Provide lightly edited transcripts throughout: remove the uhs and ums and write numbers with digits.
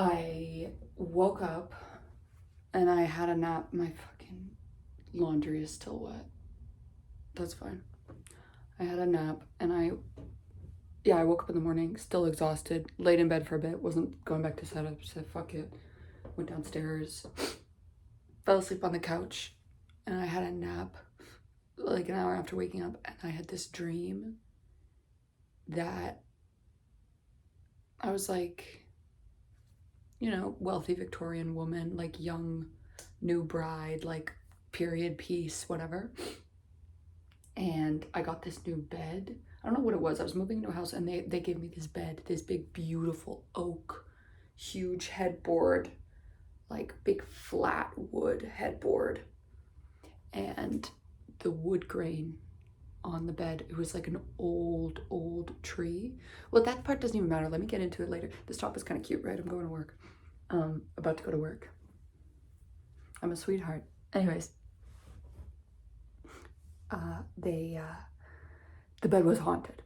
I woke up and I had a nap. My fucking laundry is still wet. That's fine. I had a nap and I woke up in the morning, still exhausted, laid in bed for a bit, wasn't going back to set up, said fuck it. Went downstairs, fell asleep on the couch, and I had a nap like an hour after waking up, and I had this dream that I was like, wealthy Victorian woman, like young new bride, like period piece, whatever. And I got this new bed. I don't know what it was. I was moving into a house and they gave me this bed, this big, beautiful oak, huge headboard, like big flat wood headboard. And the wood grain on the bed, it was like an old tree. Well, that part doesn't even matter. Let me get into it later. This top is kind of cute, right? I'm going to work. About to go to work. I'm a sweetheart. Anyways, the bed was haunted.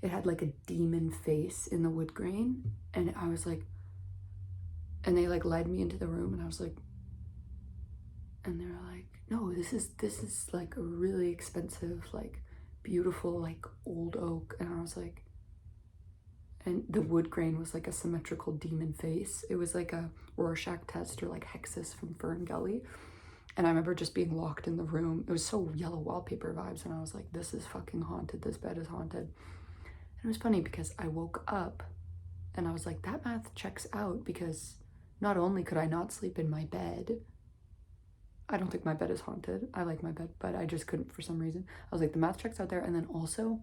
It had like a demon face in the wood grain, and I was like, and they like led me into the room, and I was like, and they were like, no, this is like a really expensive, like beautiful, like old oak. And I was like, and the wood grain was like a symmetrical demon face. It was like a Rorschach test or like Hexus from Fern Gully. And I remember just being locked in the room. It was so yellow wallpaper vibes, and I was like, this is fucking haunted. This bed is haunted. And it was funny because I woke up and I was like, that math checks out, because not only could I not sleep in my bed, I don't think my bed is haunted. I like my bed, but I just couldn't for some reason. I was like, the math checks out there. And then also,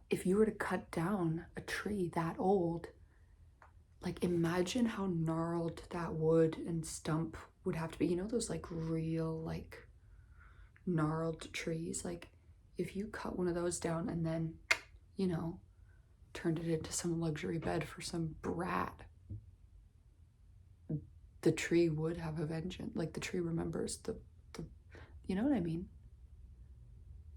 if you were to cut down a tree that old, like imagine how gnarled that wood and stump would have to be. You know those like real like gnarled trees? Like if you cut one of those down and then, turned it into some luxury bed for some brat, the tree would have a vengeance. Like the tree remembers the you know what I mean?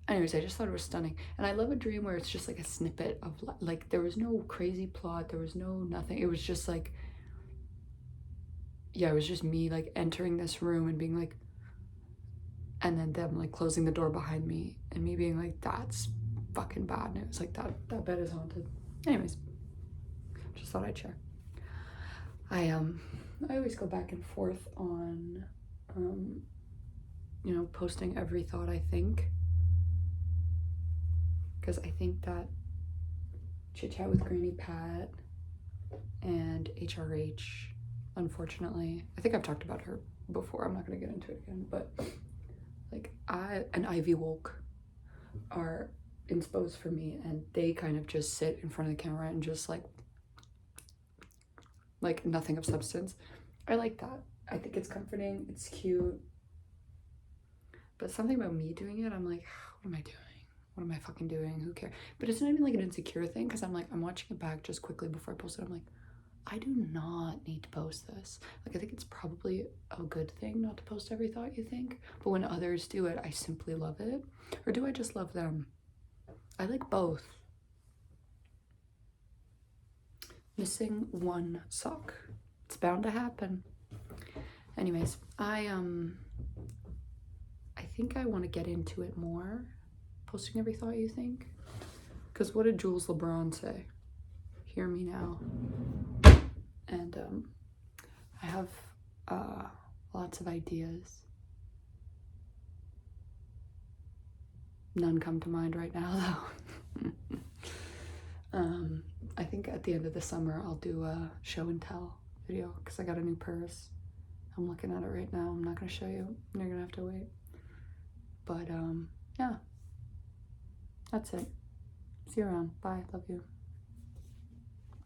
Anyways, I just thought it was stunning. And I love a dream where it's just like a snippet of like, there was no crazy plot, there was no nothing. It was just like, it was just me like entering this room and being like, and then them like closing the door behind me and me being like, that's fucking bad. And it was like, that bed is haunted. Anyways, just thought I'd share. I always go back and forth on posting every thought I think, because I think that Chit Chat with Granny Pat and HRH, unfortunately, I think I've talked about her before, I'm not going to get into it again, but like and Ivy Wolk are insposed for me, and they kind of just sit in front of the camera and just like nothing of substance. I like that. I think it's comforting, it's cute, but something about me doing it, I'm like, what am I doing? What am I fucking doing? Who cares? But it's not even like an insecure thing, because I'm like, I'm watching it back just quickly before I post it. I'm like, I do not need to post this. Like, I think it's probably a good thing not to post every thought you think, but when others do it, I simply love it. Or do I just love them? I like both. Missing one sock. It's bound to happen. Anyways, I think I want to get into it more, posting every thought you think, because what did Jules LeBron say? Hear me now. And I have lots of ideas. None come to mind right now though. I think at the end of the summer I'll do a show and tell video, because I got a new purse. I'm looking at it right now. I'm not going to show you. You're going to have to wait. But yeah, that's it. See you around. Bye. Love you.